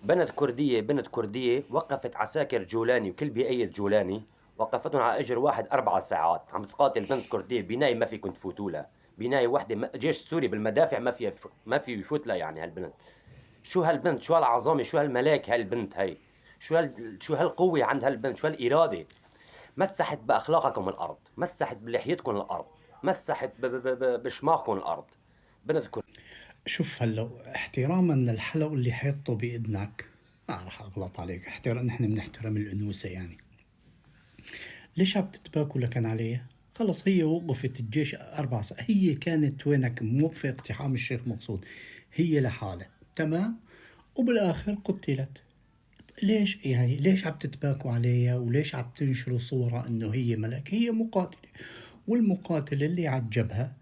بنت كردية وقفت عساكر جولاني وكل بقية جولاني، وقفتهم على أجر واحد 4 ساعات عم تقاتل بنت كردية بناية ما فيكم تفوتوا لها. بناية واحدة جيش سوري بالمدافع ما في يفوت لها يعني هالبنت. شو هالبنت، شو هالعظمة، شو هالملاك هالبنت هي. شو هالقوة عند هالبنت، شو هالإرادة. مسحت بأخلاقكم الأرض، مسحت بلحيتكم الأرض، مسحت بشماغكم الأرض. بنت كردية. شوف هلا احتراما للحلق اللي حيطه بإذنك، ما راح أغلط عليك، نحن بنحترم الأنوثة يعني. ليش عم تتباكوا لكن عليها؟ خلص هي وقفت الجيش 4 ساعات، هي كانت وينك مو في اقتحام الشيخ مقصود، هي لحالها تمام، وبالآخر قتلت. ليش يعني ليش عم تتباكوا عليها وليش عم تنشروا صورة انه هي ملك؟ هي مقاتلة، والمقاتل اللي عجبها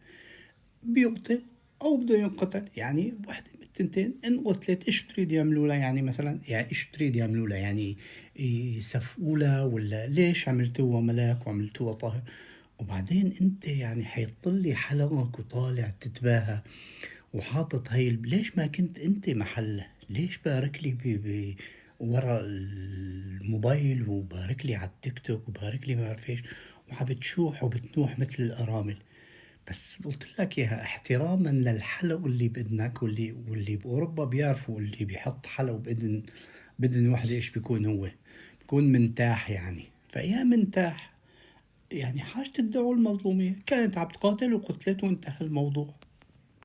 بيقتل او بده ينقتل، يعني وحده من التنتين. ان قتلت ايش تريد يعملوا لها يعني؟ مثلا يعني ايش تريد يعملوا لها يعني؟ يسفقوا لها ولا ليش عملتوها ملاك وعملتوها طاهر؟ وبعدين انت يعني حيطلي حلقك وطالع تتباهى وحاطط هاي ليش ما كنت انت محله؟ ليش بارك لي ورا الموبايل، وبارك لي على التيك توك، وبارك لي ما بعرف ايش، وعم بتشوح وبتنوح مثل الارامل؟ بس قلت لك اياها احتراما للحلق اللي باذنك، واللي باوروبا بيعرفوا اللي بيحط حلق باذن وحده ايش بيكون هو؟ بيكون منتاح يعني. فيا منتاح يعني حاجة الدعوة المظلومية كانت عم تقاتل وقتلت وانتهى الموضوع.